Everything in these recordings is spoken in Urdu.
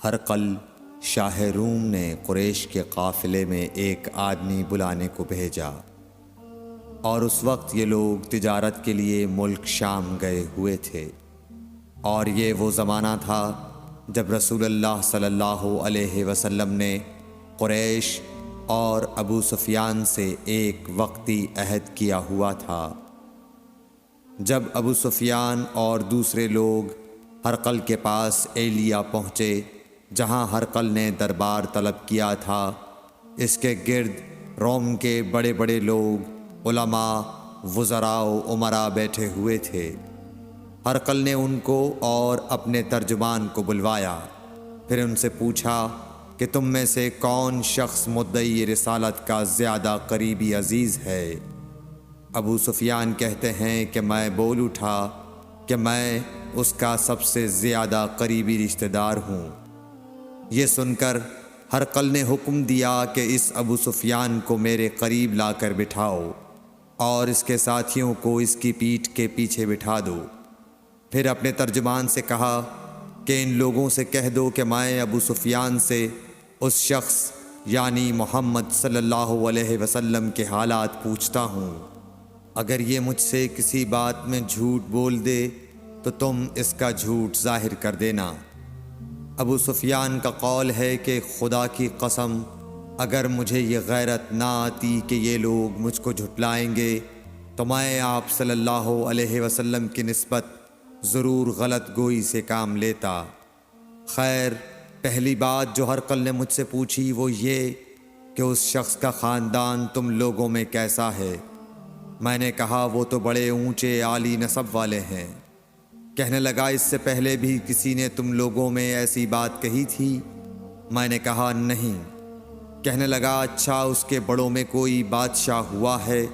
ہرقل شاہ روم نے قریش کے قافلے میں ایک آدمی بلانے کو بھیجا، اور اس وقت یہ لوگ تجارت کے لیے ملک شام گئے ہوئے تھے، اور یہ وہ زمانہ تھا جب رسول اللہ صلی اللہ علیہ وسلم نے قریش اور ابو سفیان سے ایک وقتی عہد کیا ہوا تھا۔ جب ابو سفیان اور دوسرے لوگ ہرقل کے پاس ایلیا پہنچے جہاں ہرقل نے دربار طلب کیا تھا، اس کے گرد روم کے بڑے بڑے لوگ، علماء، وزراء و امراء بیٹھے ہوئے تھے۔ ہرقل نے ان کو اور اپنے ترجمان کو بلوایا، پھر ان سے پوچھا کہ تم میں سے کون شخص مدعی رسالت کا زیادہ قریبی عزیز ہے؟ ابو سفیان کہتے ہیں کہ میں بول اٹھا کہ میں اس کا سب سے زیادہ قریبی رشتہ دار ہوں۔ یہ سن کر ہرقل نے حکم دیا کہ اس ابو سفیان کو میرے قریب لا کر بٹھاؤ اور اس کے ساتھیوں کو اس کی پیٹھ کے پیچھے بٹھا دو۔ پھر اپنے ترجمان سے کہا کہ ان لوگوں سے کہہ دو کہ میں ابو سفیان سے اس شخص یعنی محمد صلی اللہ علیہ وسلم کے حالات پوچھتا ہوں۔ اگر یہ مجھ سے کسی بات میں جھوٹ بول دے تو تم اس کا جھوٹ ظاہر کر دینا۔ ابو سفیان کا قول ہے کہ خدا کی قسم، اگر مجھے یہ غیرت نہ آتی کہ یہ لوگ مجھ کو جھٹلائیں گے تو میں آپ صلی اللہ علیہ وسلم کی نسبت ضرور غلط گوئی سے کام لیتا۔ خیر، پہلی بات جو ہرقل نے مجھ سے پوچھی وہ یہ کہ اس شخص کا خاندان تم لوگوں میں کیسا ہے؟ میں نے کہا وہ تو بڑے اونچے عالی نسب والے ہیں۔ کہنے لگا اس سے پہلے بھی کسی نے تم لوگوں میں ایسی بات کہی تھی؟ میں نے کہا نہیں۔ کہنے لگا اچھا اس کے بڑوں میں کوئی بادشاہ ہوا ہے؟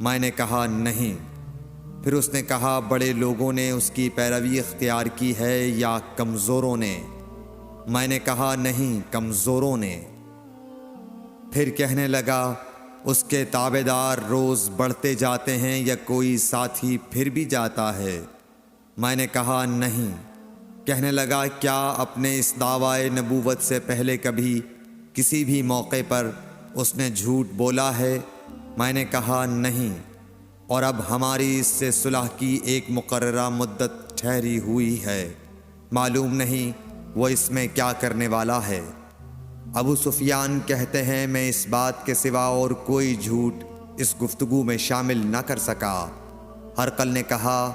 میں نے کہا نہیں۔ پھر اس نے کہا بڑے لوگوں نے اس کی پیروی اختیار کی ہے یا کمزوروں نے؟ میں نے کہا نہیں، کمزوروں نے۔ پھر کہنے لگا اس کے تابعدار روز بڑھتے جاتے ہیں یا کوئی ساتھی پھر بھی جاتا ہے؟ میں نے کہا نہیں۔ کہنے لگا کیا اپنے اس دعوی نبوت سے پہلے کبھی کسی بھی موقع پر اس نے جھوٹ بولا ہے؟ میں نے کہا نہیں، اور اب ہماری اس سے صلح کی ایک مقررہ مدت ٹھہری ہوئی ہے، معلوم نہیں وہ اس میں کیا کرنے والا ہے۔ ابو سفیان کہتے ہیں میں اس بات کے سوا اور کوئی جھوٹ اس گفتگو میں شامل نہ کر سکا۔ ہرقل نے کہا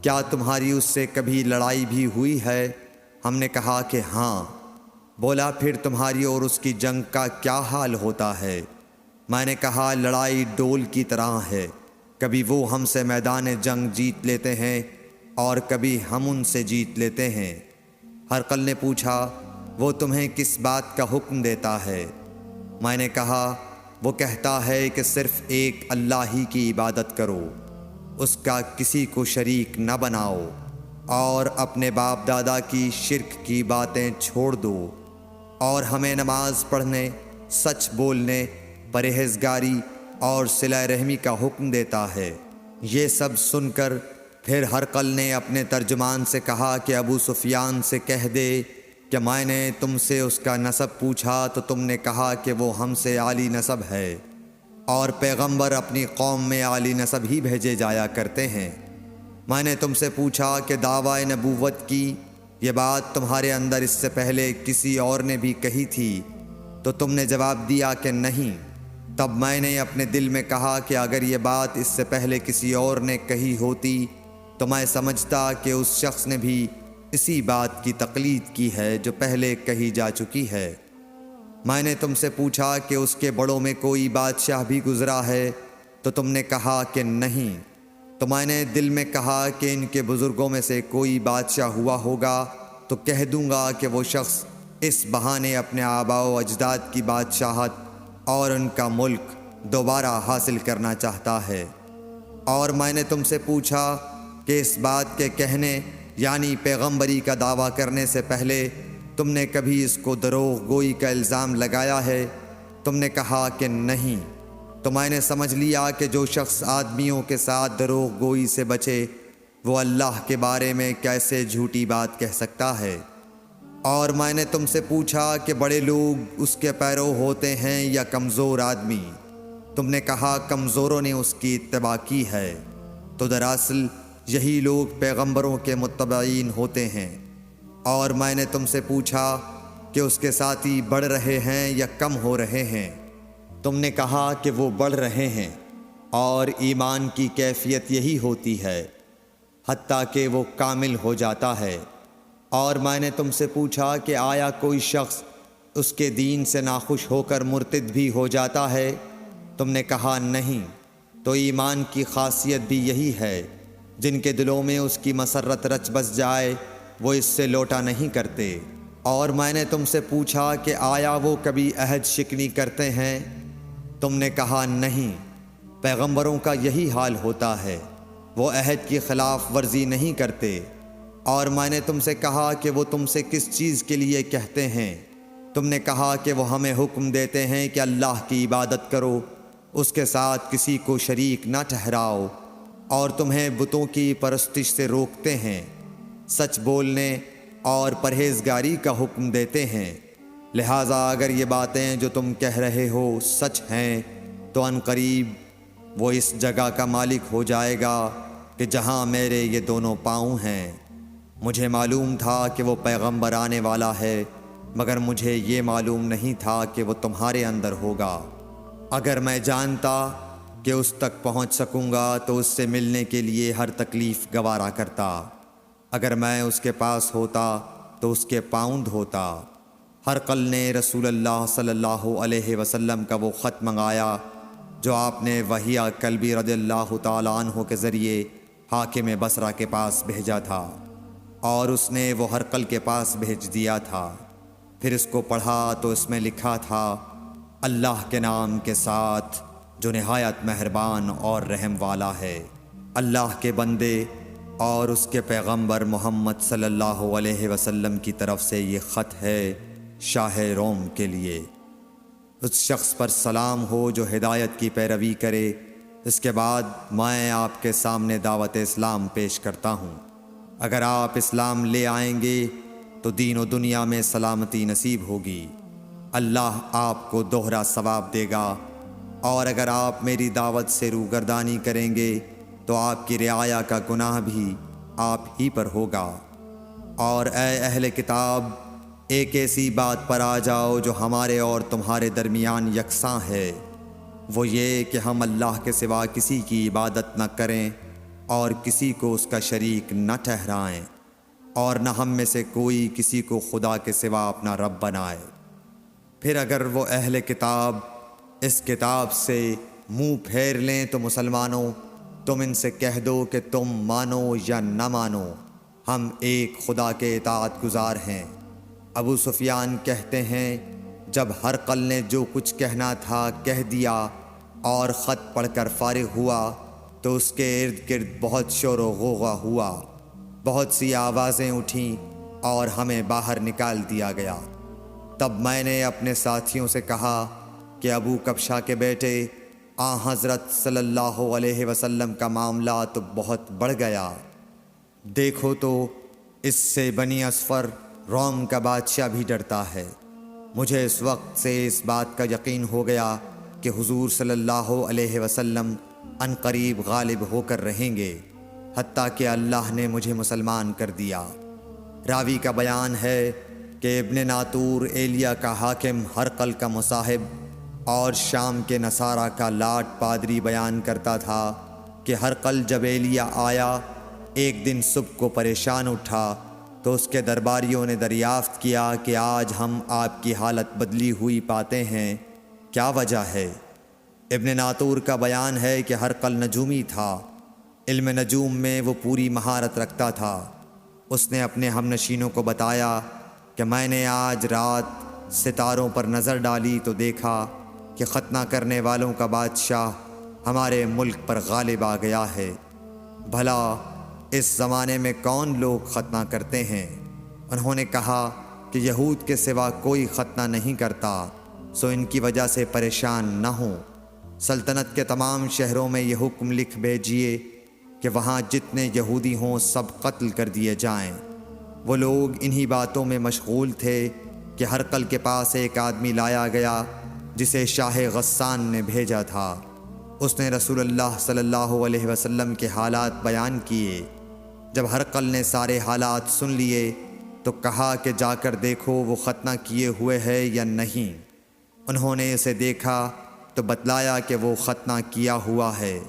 کیا تمہاری اس سے کبھی لڑائی بھی ہوئی ہے؟ ہم نے کہا کہ ہاں۔ بولا پھر تمہاری اور اس کی جنگ کا کیا حال ہوتا ہے؟ میں نے کہا لڑائی ڈول کی طرح ہے، کبھی وہ ہم سے میدان جنگ جیت لیتے ہیں اور کبھی ہم ان سے جیت لیتے ہیں۔ ہرقل نے پوچھا وہ تمہیں کس بات کا حکم دیتا ہے؟ میں نے کہا وہ کہتا ہے کہ صرف ایک اللہ ہی کی عبادت کرو، اس کا کسی کو شریک نہ بناؤ، اور اپنے باپ دادا کی شرک کی باتیں چھوڑ دو، اور ہمیں نماز پڑھنے، سچ بولنے، پرہیزگاری اور صلہ رحمی کا حکم دیتا ہے۔ یہ سب سن کر پھر ہرقل نے اپنے ترجمان سے کہا کہ ابو سفیان سے کہہ دے کہ میں نے تم سے اس کا نسب پوچھا تو تم نے کہا کہ وہ ہم سے عالی نسب ہے، اور پیغمبر اپنی قوم میں عالی نسب ہی بھیجے جایا کرتے ہیں۔ میں نے تم سے پوچھا کہ دعوی نبوت کی یہ بات تمہارے اندر اس سے پہلے کسی اور نے بھی کہی تھی؟ تو تم نے جواب دیا کہ نہیں۔ تب میں نے اپنے دل میں کہا کہ اگر یہ بات اس سے پہلے کسی اور نے کہی ہوتی تو میں سمجھتا کہ اس شخص نے بھی اسی بات کی تقلید کی ہے جو پہلے کہی جا چکی ہے۔ میں نے تم سے پوچھا کہ اس کے بڑوں میں کوئی بادشاہ بھی گزرا ہے؟ تو تم نے کہا کہ نہیں۔ تو میں نے دل میں کہا کہ ان کے بزرگوں میں سے کوئی بادشاہ ہوا ہوگا تو کہہ دوں گا کہ وہ شخص اس بہانے اپنے آباء و اجداد کی بادشاہت اور ان کا ملک دوبارہ حاصل کرنا چاہتا ہے۔ اور میں نے تم سے پوچھا کہ اس بات کے کہنے یعنی پیغمبری کا دعویٰ کرنے سے پہلے تم نے کبھی اس کو دروغ گوئی کا الزام لگایا ہے؟ تم نے کہا کہ نہیں۔ تو میں نے سمجھ لیا کہ جو شخص آدمیوں کے ساتھ دروغ گوئی سے بچے وہ اللہ کے بارے میں کیسے جھوٹی بات کہہ سکتا ہے۔ اور میں نے تم سے پوچھا کہ بڑے لوگ اس کے پیرو ہوتے ہیں یا کمزور آدمی؟ تم نے کہا کمزوروں نے اس کی اتباع کی ہے۔ تو دراصل یہی لوگ پیغمبروں کے متبعین ہوتے ہیں۔ اور میں نے تم سے پوچھا کہ اس کے ساتھی بڑھ رہے ہیں یا کم ہو رہے ہیں؟ تم نے کہا کہ وہ بڑھ رہے ہیں، اور ایمان کی کیفیت یہی ہوتی ہے حتیٰ کہ وہ کامل ہو جاتا ہے۔ اور میں نے تم سے پوچھا کہ آیا کوئی شخص اس کے دین سے ناخوش ہو کر مرتد بھی ہو جاتا ہے؟ تم نے کہا نہیں۔ تو ایمان کی خاصیت بھی یہی ہے، جن کے دلوں میں اس کی مسرت رچ بس جائے وہ اس سے لوٹا نہیں کرتے۔ اور میں نے تم سے پوچھا کہ آیا وہ کبھی عہد شکنی کرتے ہیں؟ تم نے کہا نہیں۔ پیغمبروں کا یہی حال ہوتا ہے، وہ عہد کی خلاف ورزی نہیں کرتے۔ اور میں نے تم سے کہا کہ وہ تم سے کس چیز کے لیے کہتے ہیں؟ تم نے کہا کہ وہ ہمیں حکم دیتے ہیں کہ اللہ کی عبادت کرو، اس کے ساتھ کسی کو شریک نہ ٹھہراؤ، اور تمہیں بتوں کی پرستش سے روکتے ہیں، سچ بولنے اور پرہیزگاری کا حکم دیتے ہیں۔ لہٰذا اگر یہ باتیں جو تم کہہ رہے ہو سچ ہیں تو عنقریب وہ اس جگہ کا مالک ہو جائے گا کہ جہاں میرے یہ دونوں پاؤں ہیں۔ مجھے معلوم تھا کہ وہ پیغمبر آنے والا ہے، مگر مجھے یہ معلوم نہیں تھا کہ وہ تمہارے اندر ہوگا۔ اگر میں جانتا کہ اس تک پہنچ سکوں گا تو اس سے ملنے کے لیے ہر تکلیف گوارا کرتا۔ اگر میں اس کے پاس ہوتا تو اس کے پاؤں دھوتا۔ ہرقل نے رسول اللہ صلی اللہ علیہ وسلم کا وہ خط منگایا جو آپ نے وحیہ کلبی رضی اللہ تعالیٰ عنہ کے ذریعے حاکم بصرہ کے پاس بھیجا تھا، اور اس نے وہ ہرقل کے پاس بھیج دیا تھا۔ پھر اس کو پڑھا تو اس میں لکھا تھا، اللہ کے نام کے ساتھ جو نہایت مہربان اور رحم والا ہے۔ اللہ کے بندے اور اس کے پیغمبر محمد صلی اللہ علیہ وسلم کی طرف سے یہ خط ہے شاہ روم کے لیے۔ اس شخص پر سلام ہو جو ہدایت کی پیروی کرے۔ اس کے بعد میں آپ کے سامنے دعوت اسلام پیش کرتا ہوں۔ اگر آپ اسلام لے آئیں گے تو دین و دنیا میں سلامتی نصیب ہوگی، اللہ آپ کو دوہرا ثواب دے گا۔ اور اگر آپ میری دعوت سے روگردانی کریں گے تو آپ کی رعایا کا گناہ بھی آپ ہی پر ہوگا۔ اور اے اہل کتاب، ایک ایسی بات پر آ جاؤ جو ہمارے اور تمہارے درمیان یکساں ہے، وہ یہ کہ ہم اللہ کے سوا کسی کی عبادت نہ کریں اور کسی کو اس کا شریک نہ ٹھہرائیں، اور نہ ہم میں سے کوئی کسی کو خدا کے سوا اپنا رب بنائے۔ پھر اگر وہ اہل کتاب اس کتاب سے منہ پھیر لیں تو مسلمانوں، تم ان سے کہہ دو کہ تم مانو یا نہ مانو، ہم ایک خدا کے اطاعت گزار ہیں۔ ابو سفیان کہتے ہیں، جب ہرقل نے جو کچھ کہنا تھا کہہ دیا اور خط پڑھ کر فارغ ہوا تو اس کے ارد گرد بہت شور و غوغا ہوا، بہت سی آوازیں اٹھیں اور ہمیں باہر نکال دیا گیا۔ تب میں نے اپنے ساتھیوں سے کہا کہ ابو کبشہ کے بیٹے حضرت صلی اللہ علیہ وسلم کا معاملہ تو بہت بڑھ گیا۔ دیکھو تو اس سے بنی اصفر روم کا بادشاہ بھی ڈرتا ہے۔ مجھے اس وقت سے اس بات کا یقین ہو گیا کہ حضور صلی اللہ علیہ وسلم عنقریب غالب ہو کر رہیں گے، حتیٰ کہ اللہ نے مجھے مسلمان کر دیا۔ راوی کا بیان ہے کہ ابن ناطور ایلیا کا حاکم ہرقل کا مصاحب اور شام کے نصارہ کا لاٹ پادری بیان کرتا تھا کہ ہرقل جب ایلیا آیا ایک دن صبح کو پریشان اٹھا تو اس کے درباریوں نے دریافت کیا کہ آج ہم آپ کی حالت بدلی ہوئی پاتے ہیں، کیا وجہ ہے؟ ابن ناطور کا بیان ہے کہ ہرقل نجومی تھا، علم نجوم میں وہ پوری مہارت رکھتا تھا۔ اس نے اپنے ہم نشینوں کو بتایا کہ میں نے آج رات ستاروں پر نظر ڈالی تو دیکھا کہ ختنہ کرنے والوں کا بادشاہ ہمارے ملک پر غالب آ گیا ہے۔ بھلا اس زمانے میں کون لوگ ختنہ کرتے ہیں؟ انہوں نے کہا کہ یہود کے سوا کوئی ختنہ نہیں کرتا، سو ان کی وجہ سے پریشان نہ ہوں۔ سلطنت کے تمام شہروں میں یہ حکم لکھ بھیجیے کہ وہاں جتنے یہودی ہوں سب قتل کر دیے جائیں۔ وہ لوگ انہی باتوں میں مشغول تھے کہ ہرقل کے پاس ایک آدمی لایا گیا جسے شاہ غسان نے بھیجا تھا۔ اس نے رسول اللہ صلی اللہ علیہ وسلم کے حالات بیان کیے۔ جب ہرقل نے سارے حالات سن لیے تو کہا کہ جا کر دیکھو وہ ختنہ کیے ہوئے ہے یا نہیں۔ انہوں نے اسے دیکھا تو بتلایا کہ وہ ختنہ کیا ہوا ہے۔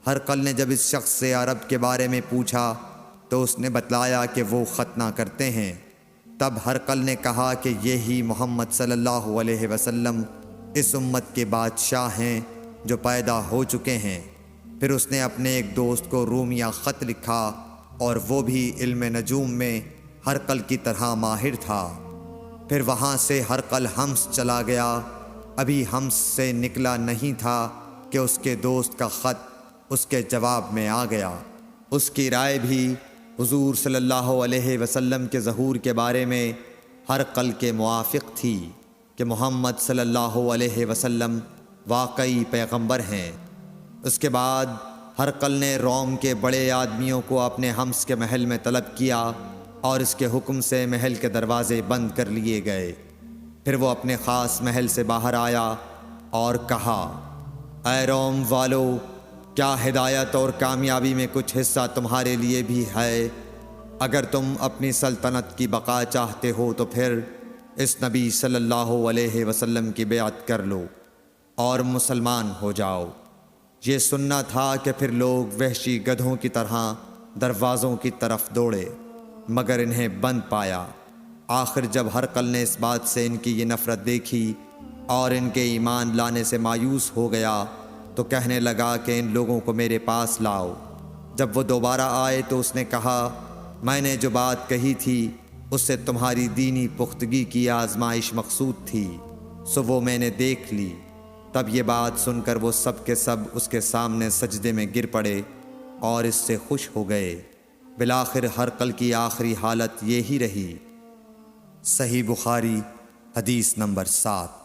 ہرقل نے جب اس شخص سے عرب کے بارے میں پوچھا تو اس نے بتلایا کہ وہ ختنہ کرتے ہیں۔ تب ہرقل نے کہا کہ یہی محمد صلی اللہ علیہ وسلم اس امت کے بادشاہ ہیں جو پیدا ہو چکے ہیں۔ پھر اس نے اپنے ایک دوست کو رومیہ خط لکھا اور وہ بھی علم نجوم میں ہرقل کی طرح ماہر تھا۔ پھر وہاں سے ہرقل حمص چلا گیا۔ ابھی حمص سے نکلا نہیں تھا کہ اس کے دوست کا خط اس کے جواب میں آ گیا۔ اس کی رائے بھی حضور صلی اللہ علیہ وسلم کے ظہور کے بارے میں ہرقل کے موافق تھی کہ محمد صلی اللہ علیہ وسلم واقعی پیغمبر ہیں۔ اس کے بعد ہرقل نے روم کے بڑے آدمیوں کو اپنے حمص کے محل میں طلب کیا اور اس کے حکم سے محل کے دروازے بند کر لیے گئے۔ پھر وہ اپنے خاص محل سے باہر آیا اور کہا، اے روم والو، کیا ہدایت اور کامیابی میں کچھ حصہ تمہارے لیے بھی ہے؟ اگر تم اپنی سلطنت کی بقا چاہتے ہو تو پھر اس نبی صلی اللہ علیہ وسلم کی بیعت کر لو اور مسلمان ہو جاؤ۔ یہ سننا تھا کہ پھر لوگ وحشی گدھوں کی طرح دروازوں کی طرف دوڑے مگر انہیں بند پایا۔ آخر جب ہرقل نے اس بات سے ان کی یہ نفرت دیکھی اور ان کے ایمان لانے سے مایوس ہو گیا تو کہنے لگا کہ ان لوگوں کو میرے پاس لاؤ۔ جب وہ دوبارہ آئے تو اس نے کہا، میں نے جو بات کہی تھی اس سے تمہاری دینی پختگی کی آزمائش مقصود تھی، سو وہ میں نے دیکھ لی۔ تب یہ بات سن کر وہ سب کے سب اس کے سامنے سجدے میں گر پڑے اور اس سے خوش ہو گئے۔ بالآخر ہرقل کی آخری حالت یہی رہی۔ صحیح بخاری حدیث نمبر 7۔